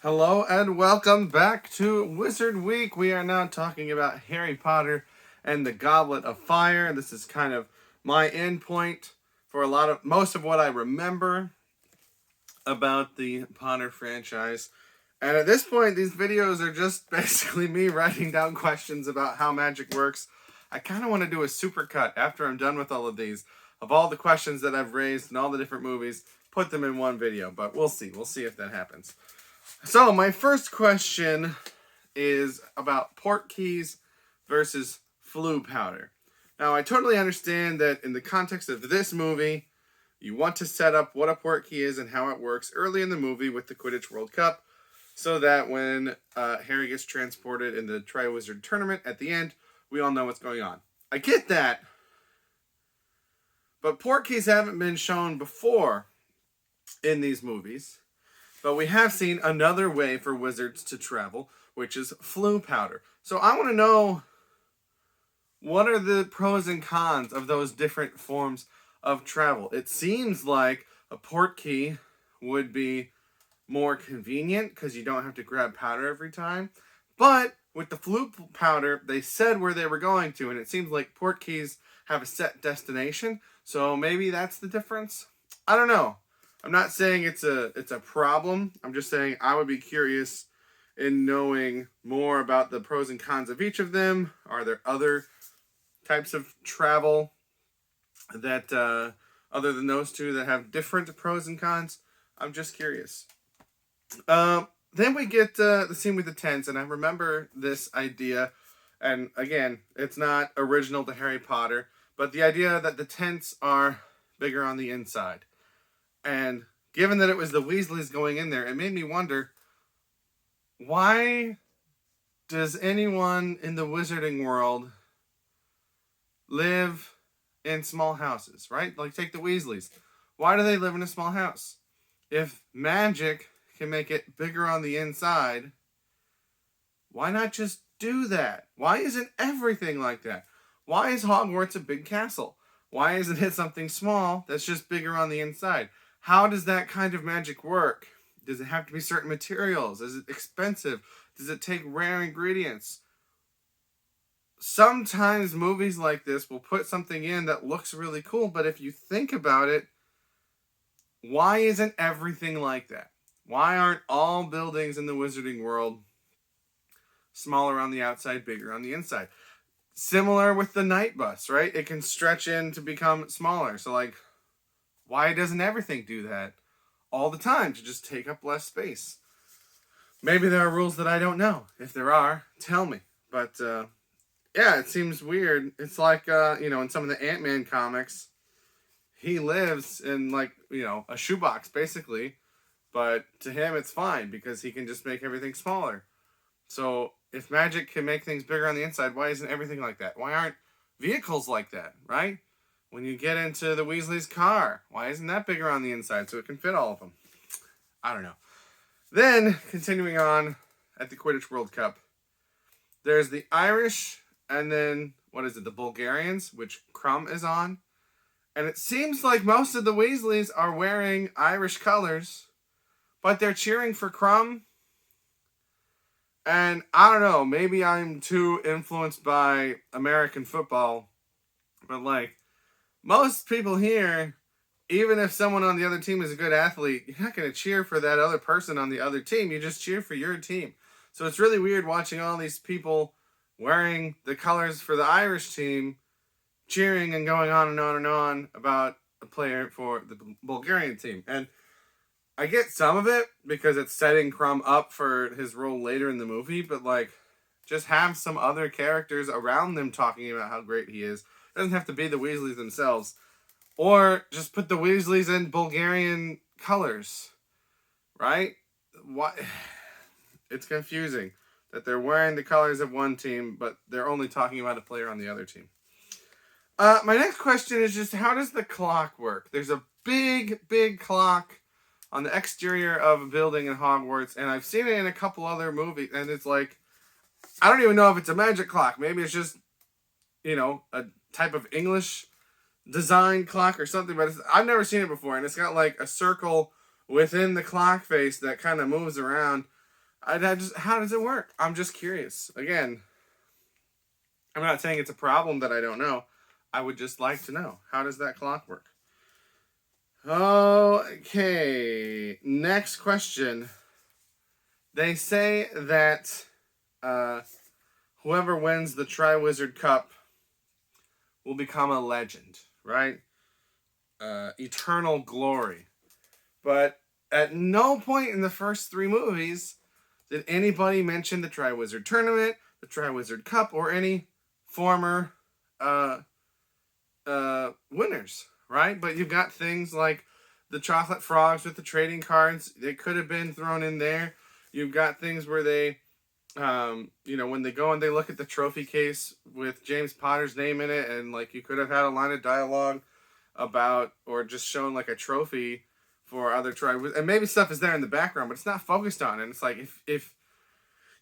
Hello and welcome back to Wizard Week. We are now talking about Harry Potter and the Goblet of Fire. This is kind of my endpoint for most of what I remember about the Potter franchise. And at this point, these videos are just basically me writing down questions about how magic works. I kind of want to do a supercut after I'm done with all of these, of all the questions that I've raised in all the different movies, put them in one video. But we'll see. We'll see if that happens. So, my first question is about port keys versus flu powder. Now, I totally understand that in the context of this movie, you want to set up what a port key is and how it works early in the movie with the Quidditch World Cup, so that when Harry gets transported in the Triwizard Tournament at the end, we all know what's going on. I get that, but port keys haven't been shown before in these movies. But we have seen another way for wizards to travel, which is flu powder. So I want to know, what are the pros and cons of those different forms of travel? It seems like a port key would be more convenient because you don't have to grab powder every time. But with the flu powder, they said where they were going to, and it seems like port keys have a set destination. So maybe that's the difference. I don't know. I'm not saying it's a problem. I'm just saying I would be curious in knowing more about the pros and cons of each of them. Are there other types of travel that, other than those two, that have different pros and cons? I'm just curious. Then we get the scene with the tents, and I remember this idea. And again, it's not original to Harry Potter, but the idea that the tents are bigger on the inside. And given that it was the Weasleys going in there, it made me wonder, why does anyone in the wizarding world live in small houses, right? Like, take the Weasleys. Why do they live in a small house? If magic can make it bigger on the inside, why not just do that? Why isn't everything like that? Why is Hogwarts a big castle? Why isn't it something small that's just bigger on the inside? How does that kind of magic work? Does it have to be certain materials? Is it expensive? Does it take rare ingredients? Sometimes movies like this will put something in that looks really cool, but if you think about it, why isn't everything like that? Why aren't all buildings in the wizarding world smaller on the outside, bigger on the inside? Similar with the night bus, right? It can stretch in to become smaller. So, like, why doesn't everything do that all the time to just take up less space? Maybe there are rules that I don't know. If there are, tell me. But, yeah, it seems weird. It's like, in some of the Ant-Man comics, he lives in, like, a shoebox, basically. But to him, it's fine because he can just make everything smaller. So if magic can make things bigger on the inside, why isn't everything like that? Why aren't vehicles like that, right? When you get into the Weasley's car, why isn't that bigger on the inside so it can fit all of them? I don't know. Then, continuing on at the Quidditch World Cup, there's the Irish, and then, the Bulgarians, which Crumb is on. And it seems like most of the Weasleys are wearing Irish colors, but they're cheering for Crumb. And I don't know, maybe I'm too influenced by American football, but, like, most people here, even if someone on the other team is a good athlete, you're not going to cheer for that other person on the other team. You just cheer for your team. So it's really weird watching all these people wearing the colors for the Irish team, cheering and going on and on and on about a player for the Bulgarian team. And I get some of it because it's setting Crumb up for his role later in the movie, but, like, just have some other characters around them talking about how great he is. It doesn't have to be the Weasleys themselves. Or just put the Weasleys in Bulgarian colors, right? Why? It's confusing that they're wearing the colors of one team, but they're only talking about a player on the other team. My next question is just, how does the clock work? There's a big, big clock on the exterior of a building in Hogwarts, and I've seen it in a couple other movies, and it's like, I don't even know if it's a magic clock. Maybe it's just, a type of English design clock or something, but I've never seen it before, and it's got like a circle within the clock face that kind of moves around. I just, how does it work? I'm just curious. Again, I'm not saying it's a problem that I don't know. I would just like to know, how does that clock work? Okay, next question. They say that whoever wins the Triwizard Cup will become a legend, right? Eternal glory. But at no point in the first three movies did anybody mention the Triwizard Tournament, the Triwizard Cup, or any former winners, right? But you've got things like the chocolate frogs with the trading cards. They could have been thrown in there. You've got things where they, when they go and they look at the trophy case with James Potter's name in it, and like you could have had a line of dialogue about, or just shown like a trophy for other Triwizards, and maybe stuff is there in the background, but it's not focused on. And it's like, if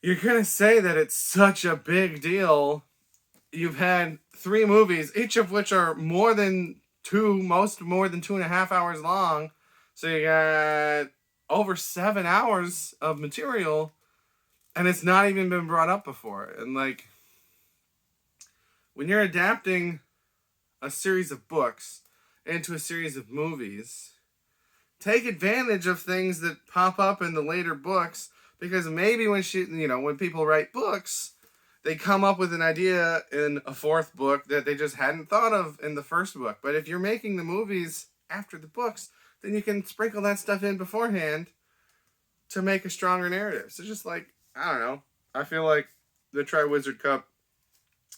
you're gonna say that it's such a big deal, you've had three movies, each of which are more than 2.5 hours long. So you got over 7 hours of material, and it's not even been brought up before. And like, when you're adapting a series of books into a series of movies, take advantage of things that pop up in the later books, because maybe when people write books, they come up with an idea in a fourth book that they just hadn't thought of in the first book. But if you're making the movies after the books, then you can sprinkle that stuff in beforehand to make a stronger narrative. So just like, I don't know. I feel like the Triwizard Cup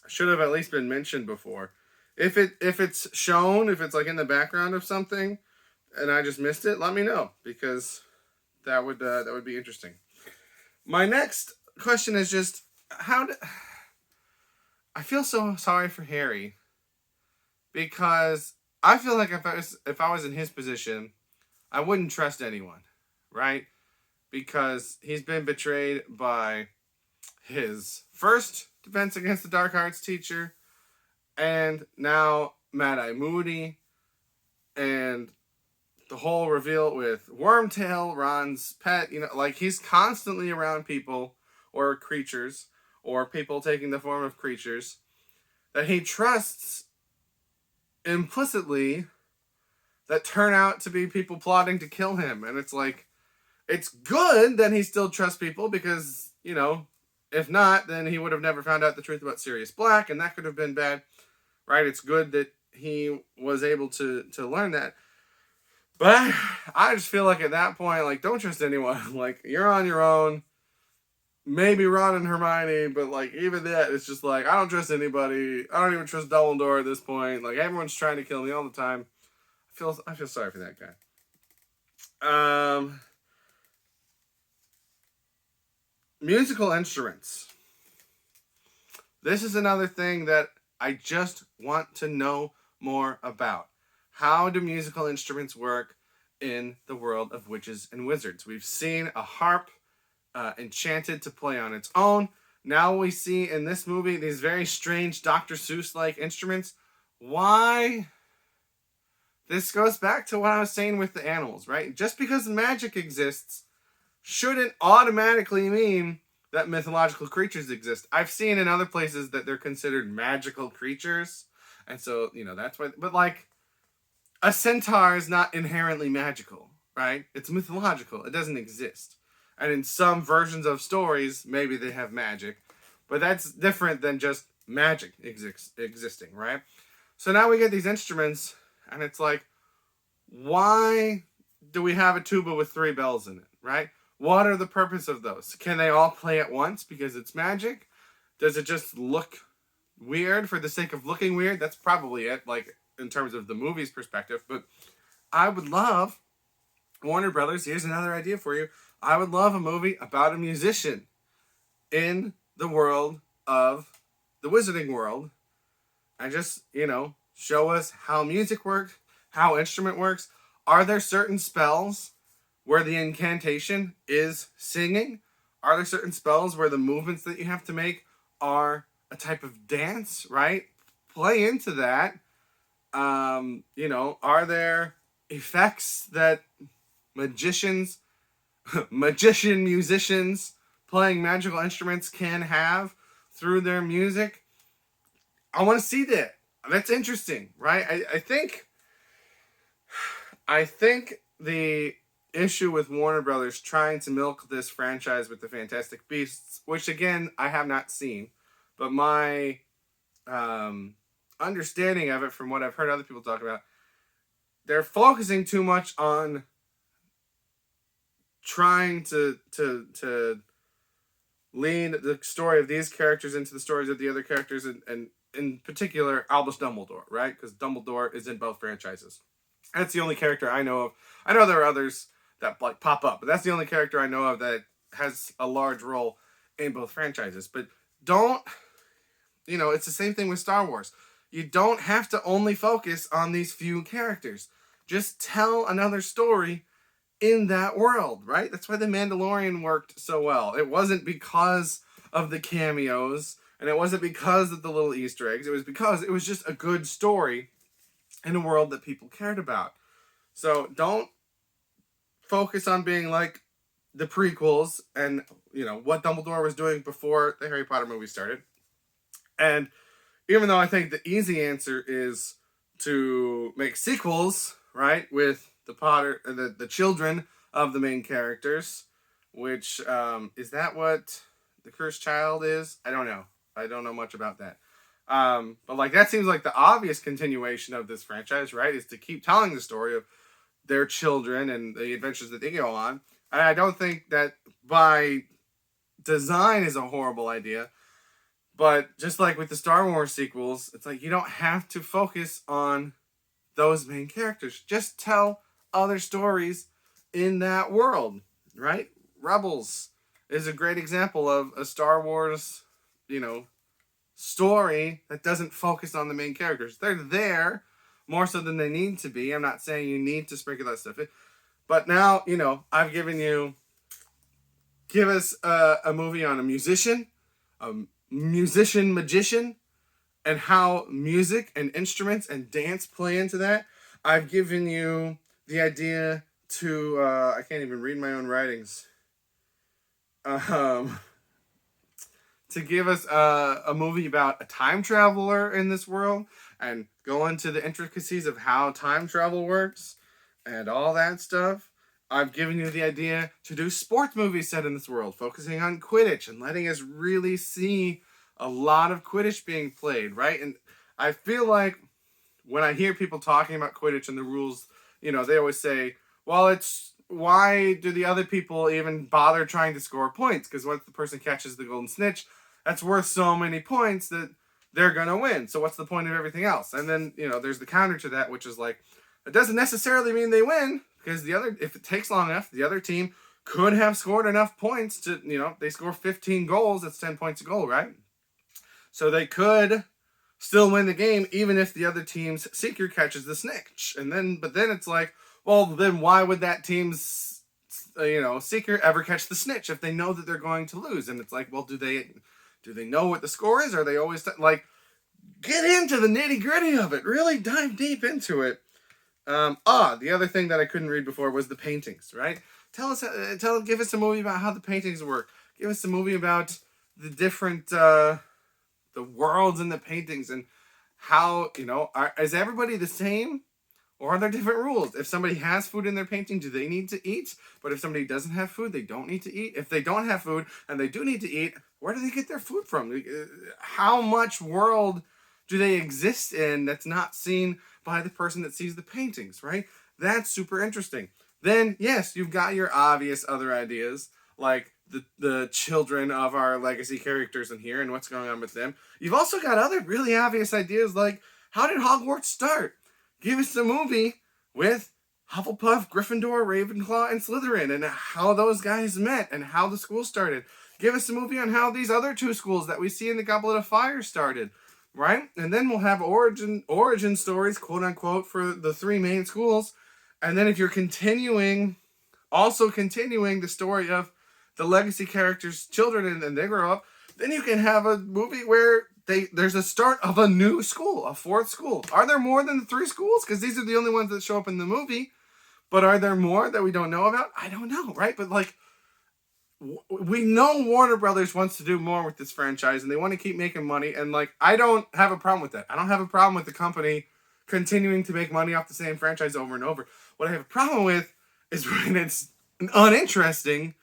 should have at least been mentioned before. If it's shown, if it's like in the background of something, and I just missed it, let me know, because that would be interesting. My next question is just, I feel so sorry for Harry, because I feel like if I was in his position, I wouldn't trust anyone, right? Because he's been betrayed by his first Defense Against the Dark Arts teacher, and now Mad-Eye Moody, and the whole reveal with Wormtail, Ron's pet. Like, he's constantly around people or creatures, or people taking the form of creatures, that he trusts implicitly, that turn out to be people plotting to kill him. And it's like, it's good that he still trusts people, because, if not, then he would have never found out the truth about Sirius Black, and that could have been bad, right? It's good that he was able to learn that. But I just feel like at that point, like, don't trust anyone. Like, you're on your own. Maybe Ron and Hermione, but like, even that, it's just like, I don't trust anybody. I don't even trust Dumbledore at this point. Like, everyone's trying to kill me all the time. I feel sorry for that guy. Musical instruments. This is another thing that I just want to know more about. How do musical instruments work in the world of witches and wizards? We've seen a harp enchanted to play on its own. Now we see in this movie these very strange Dr. Seuss-like instruments. Why? This goes back to what I was saying with the animals, right? Just because magic exists shouldn't automatically mean that mythological creatures exist. I've seen in other places that they're considered magical creatures, and so, that's why. But like, a centaur is not inherently magical, right? It's mythological. It doesn't exist. And in some versions of stories, maybe they have magic, but that's different than just magic existing, right? So now we get these instruments, and it's like, why do we have a tuba with 3 bells in it, right? What are the purpose of those? Can they all play at once because it's magic? Does it just look weird for the sake of looking weird? That's probably it, like, in terms of the movie's perspective. But I would love, Warner Brothers, here's another idea for you. I would love a movie about a musician in the world of the wizarding world, and just, show us how music works, how instrument works. Are there certain spells where the incantation is singing? Are there certain spells where the movements that you have to make are a type of dance, right? Play into that. Are there effects that musicians playing magical instruments can have through their music. I want to see that. That's interesting, right? I think the issue with Warner Brothers trying to milk this franchise with the Fantastic Beasts, which again I have not seen, but my understanding of it from what I've heard other people talk about, they're focusing too much on trying to lean the story of these characters into the stories of the other characters, and in particular Albus Dumbledore, right? Because Dumbledore is in both franchises. That's the only character I know of. I know there are others that like pop up, but that's the only character I know of that has a large role in both franchises. But don't, it's the same thing with Star Wars. You don't have to only focus on these few characters. Just tell another story in that world, right? That's why The Mandalorian worked so well. It wasn't because of the cameos, and it wasn't because of the little Easter eggs. It was because it was just a good story in a world that people cared about. So don't focus on being like the prequels and, what Dumbledore was doing before the Harry Potter movie started. And even though I think the easy answer is to make sequels, right, with the children of the main characters, which, is that what the Cursed Child is? I don't know. I don't know much about that. But like that seems like the obvious continuation of this franchise, right? Is to keep telling the story of their children and the adventures that they go on. And I don't think that by design is a horrible idea. But just like with the Star Wars sequels, it's like you don't have to focus on those main characters. Just tell other stories in that world, right? Rebels is a great example of a Star Wars, story that doesn't focus on the main characters. They're there more so than they need to be. I'm not saying you need to sprinkle that stuff in. But now, I've given you, give us a movie on a musician magician, and how music and instruments and dance play into that. I've given you the idea to, I can't even read my own writings. To give us a movie about a time traveler in this world and go into the intricacies of how time travel works and all that stuff. I've given you the idea to do sports movies set in this world, focusing on Quidditch and letting us really see a lot of Quidditch being played, right? And I feel like when I hear people talking about Quidditch and the rules, they always say, well, it's why do the other people even bother trying to score points? Because once the person catches the golden snitch, that's worth so many points that they're going to win. So what's the point of everything else? And then, there's the counter to that, which is like, it doesn't necessarily mean they win, because if it takes long enough, the other team could have scored enough points to, they score 15 goals, that's 10 points a goal, right? So they could still win the game, even if the other team's seeker catches the snitch. But then it's like, well, then why would that team's, seeker ever catch the snitch if they know that they're going to lose? And it's like, well, do they know what the score is? Or are they always get into the nitty gritty of it? Really dive deep into it. The other thing that I couldn't read before was the paintings, right? Give us a movie about how the paintings work. Give us a movie about the different, the worlds in the paintings and how, is everybody the same? Or are there different rules? If somebody has food in their painting, do they need to eat? But if somebody doesn't have food, they don't need to eat. If they don't have food and they do need to eat, where do they get their food from? How much world do they exist in that's not seen by the person that sees the paintings, right? That's super interesting. Then, yes, you've got your obvious other ideas, like the children of our legacy characters in here and what's going on with them. You've also got other really obvious ideas like, how did Hogwarts start? Give us a movie with Hufflepuff, Gryffindor, Ravenclaw, and Slytherin and how those guys met and how the school started. Give us a movie on how these other two schools that we see in the Goblet of Fire started, right? And then we'll have origin stories, quote unquote, for the three main schools. And then if you're continuing the story of the legacy characters' children and they grow up, then you can have a movie where there's a start of a new school, a fourth school. Are there more than 3 schools? Because these are the only ones that show up in the movie. But are there more that we don't know about? I don't know, right? But we know Warner Brothers wants to do more with this franchise, and they want to keep making money. And like, I don't have a problem with that. I don't have a problem with the company continuing to make money off the same franchise over and over. What I have a problem with is when it's uninteresting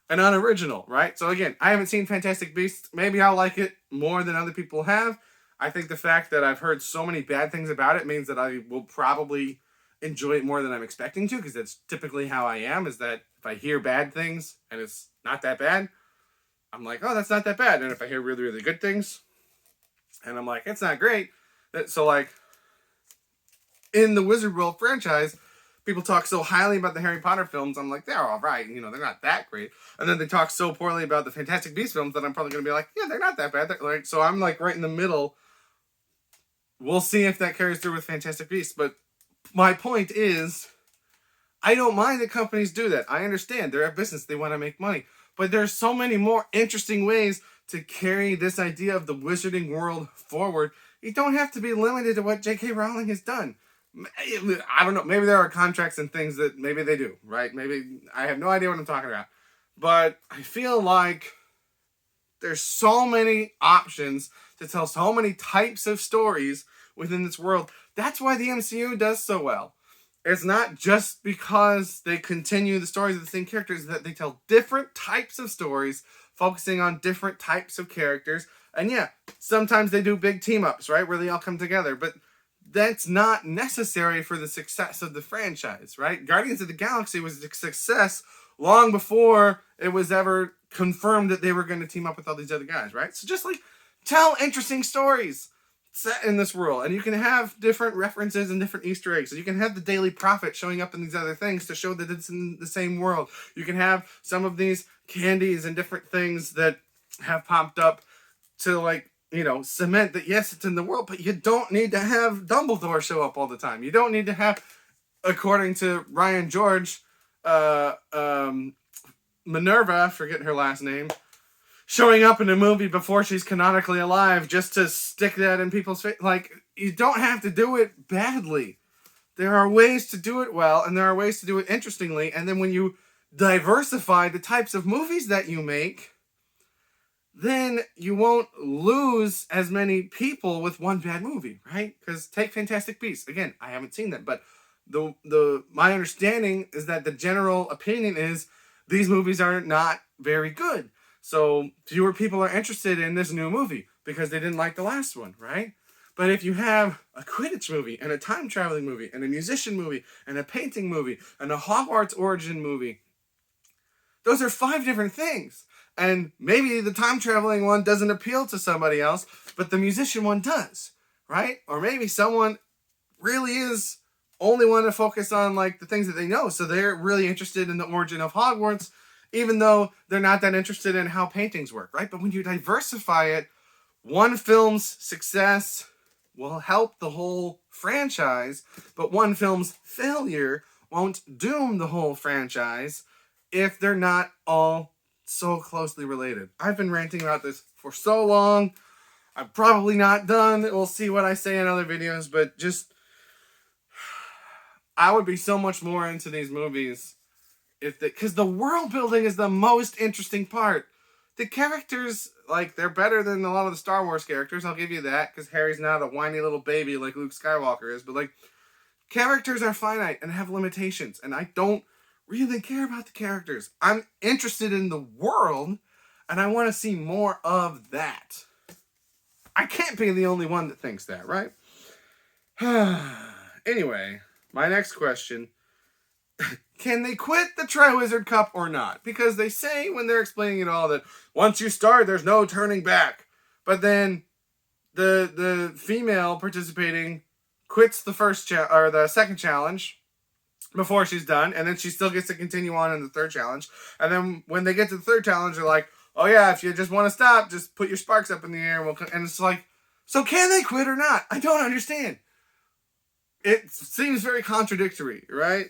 and unoriginal, right? So again, I haven't seen Fantastic Beasts. Maybe I'll like it more than other people have. I think the fact that I've heard so many bad things about it means that I will probably enjoy it more than I'm expecting to, because that's typically how I am, is that if I hear bad things and it's not that bad, I'm like, oh, that's not that bad. And if I hear really, really good things and I'm like, it's not great. So like, in the Wizard World franchise, people talk so highly about the Harry Potter films. I'm like, they're all right. You know, they're not that great. And then they talk so poorly about the Fantastic Beasts films that I'm probably going to be like, yeah, they're not that bad. Like, so I'm like right in the middle. We'll see if that carries through with Fantastic Beasts. But my point is, I don't mind that companies do that. I understand. They're a business. They want to make money. But there's so many more interesting ways to carry this idea of the wizarding world forward. You don't have to be limited to what J.K. Rowling has done. I don't know. Maybe there are contracts and things that maybe they do, right? Maybe I have no idea what I'm talking about. But I feel like there's so many options to tell so many types of stories within this world. That's why the MCU does so well. It's not just because they continue the stories of the same characters, that they tell different types of stories, focusing on different types of characters. And yeah, sometimes they do big team-ups, right? Where they all come together. But that's not necessary for the success of the franchise, right? Guardians of the Galaxy was a success long before it was ever confirmed that they were going to team up with all these other guys, right? So just like, tell interesting stories set in this world, and you can have different references and different Easter eggs. So you can have the Daily Prophet showing up in these other things to show that it's in the same world. You can have some of these candies and different things that have popped up to, like, you know, cement that yes, it's in the world, but you don't need to have Dumbledore show up all the time. You don't need to have, according to Ryan George, Minerva, forgetting her last name, showing up in a movie before she's canonically alive just to stick that in people's face. Like, you don't have to do it badly. There are ways to do it well, and there are ways to do it interestingly. And then when you diversify the types of movies that you make, then you won't lose as many people with one bad movie, right? Because take Fantastic Beasts. Again, I haven't seen that, but my understanding is that the general opinion is these movies are not very good. So fewer people are interested in this new movie because they didn't like the last one, right? But if you have a Quidditch movie and a time traveling movie and a musician movie and a painting movie and a Hogwarts origin movie, those are 5 different things. And maybe the time traveling one doesn't appeal to somebody else, but the musician one does, right? Or maybe someone really is only want to focus on like the things that they know. So they're really interested in the origin of Hogwarts, even though they're not that interested in how paintings work, right? But when you diversify it, one film's success will help the whole franchise, but one film's failure won't doom the whole franchise if they're not all so closely related. I've been ranting about this for so long. I'm probably not done. We'll see what I say in other videos, but just, I would be so much more into these movies because the world building is the most interesting part. The characters, like, they're better than a lot of the Star Wars characters. I'll give you that, because Harry's not a whiny little baby like Luke Skywalker is. But, like, characters are finite and have limitations. And I don't really care about the characters. I'm interested in the world, and I want to see more of that. I can't be the only one that thinks that, right? Anyway, my next question. Can they quit the Triwizard Cup or not? Because they say when they're explaining it all that once you start, there's no turning back. But then the female participating quits the or the second challenge before she's done, and then she still gets to continue on in the third challenge. And then when they get to the third challenge, they're like, "Oh yeah, if you just want to stop, just put your sparks up in the air." And it's like, so can they quit or not? I don't understand. It seems very contradictory, right?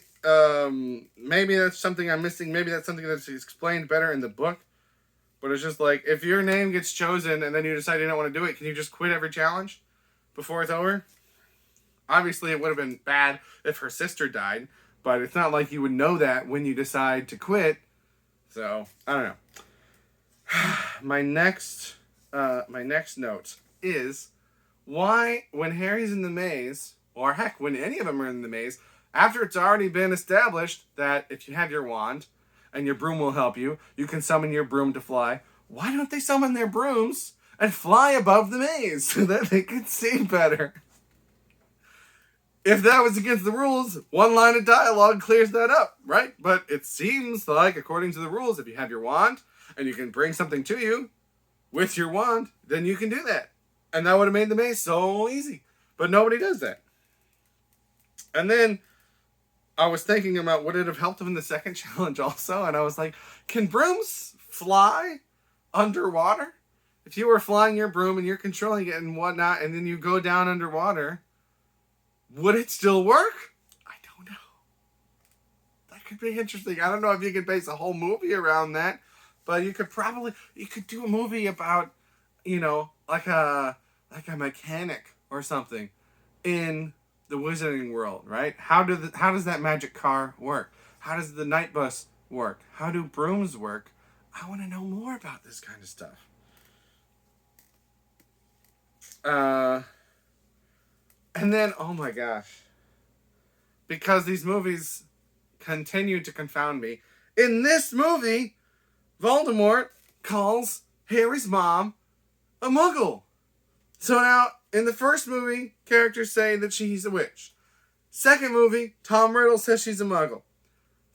Maybe that's something I'm missing. Maybe that's something that's explained better in the book. But it's just like, if your name gets chosen and then you decide you don't want to do it, can you just quit every challenge before it's over? Obviously, it would have been bad if her sister died, but it's not like you would know that when you decide to quit. So, I don't know. My next note is, why, when Harry's in the maze, or heck, when any of them are in the maze, after it's already been established that if you have your wand and your broom will help you, you can summon your broom to fly, why don't they summon their brooms and fly above the maze so that they can see better? If that was against the rules, one line of dialogue clears that up, right? But it seems like, according to the rules, if you have your wand and you can bring something to you with your wand, then you can do that. And that would have made the maze so easy. But nobody does that. And then I was thinking about, would it have helped them in the second challenge also? And I was like, can brooms fly underwater? If you were flying your broom and you're controlling it and whatnot, and then you go down underwater, would it still work? I don't know. That could be interesting. I don't know if you could base a whole movie around that, but you could do a movie about, like a mechanic or something in the Wizarding World, right? How does that magic car work? How does the night bus work? How do brooms work? I want to know more about this kind of stuff. And then, oh my gosh, because these movies continue to confound me. In this movie, Voldemort calls Harry's mom a muggle. So now, in the first movie, characters say that she's a witch. Second movie, Tom Riddle says she's a muggle.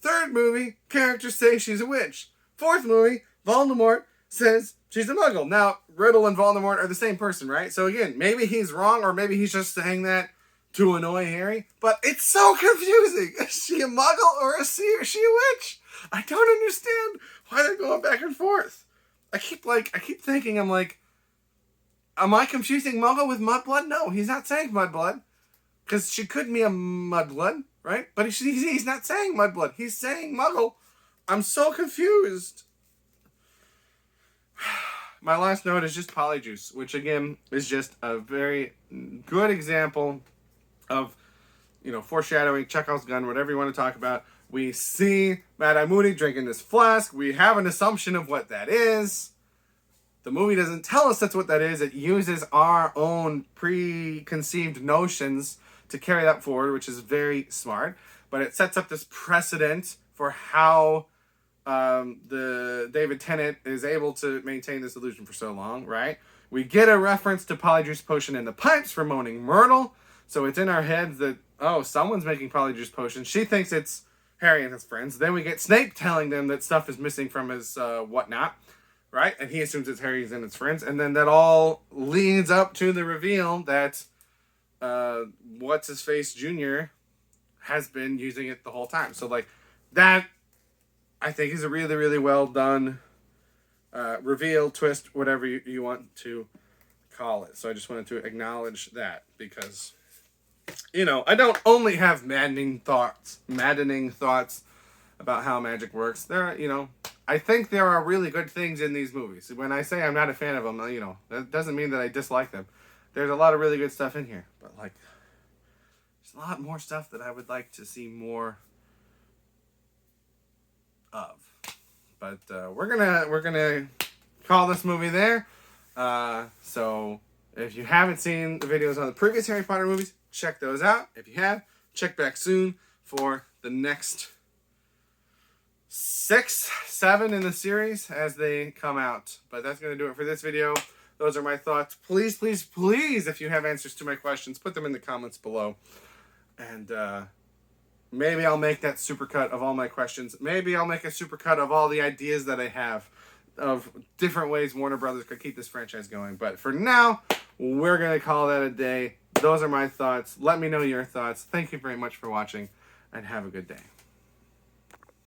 Third movie, characters say she's a witch. Fourth movie, Voldemort says she's a muggle. Now, Riddle and Voldemort are the same person, right? So again, maybe he's wrong, or maybe he's just saying that to annoy Harry. But it's so confusing. Is she a muggle or is she a witch? I don't understand why they're going back and forth. I keep thinking, I'm like, am I confusing muggle with mudblood? No, he's not saying mudblood. Because she could be a mudblood, right? But he's not saying mudblood. He's saying muggle. I'm so confused. My last note is just Polyjuice, which again is just a very good example of, foreshadowing, Chekhov's gun, whatever you want to talk about. We see Mad-Eye Moody drinking this flask. We have an assumption of what that is. The movie doesn't tell us that's what that is. It uses our own preconceived notions to carry that forward, which is very smart. But it sets up this precedent for how the David Tennant is able to maintain this illusion for so long, right? We get a reference to Polyjuice Potion in the pipes from Moaning Myrtle. So it's in our heads that, oh, someone's making Polyjuice Potion. She thinks it's Harry and his friends. Then we get Snape telling them that stuff is missing from his whatnot, right? And he assumes it's Harry's and his friends. And then that all leads up to the reveal that What's-His-Face Jr. has been using it the whole time. So, that, I think, is a really, really well done reveal, twist, whatever you want to call it. So I just wanted to acknowledge that because, I don't only have maddening thoughts about how magic works. I think there are really good things in these movies. When I say I'm not a fan of them, that doesn't mean that I dislike them. There's a lot of really good stuff in here, but there's a lot more stuff that I would like to see more of. But we're gonna call this movie there. So if you haven't seen the videos on the previous Harry Potter movies, check those out. If you have, check back soon for the next 6, 7 in the series as they come out. But that's going to do it for this video. Those are my thoughts. Please, please, please, if you have answers to my questions, put them in the comments below. And maybe I'll make that supercut of all my questions. Maybe I'll make a supercut of all the ideas that I have of different ways Warner Brothers could keep this franchise going. But for now, we're going to call that a day. Those are my thoughts. Let me know your thoughts. Thank you very much for watching, and have a good day.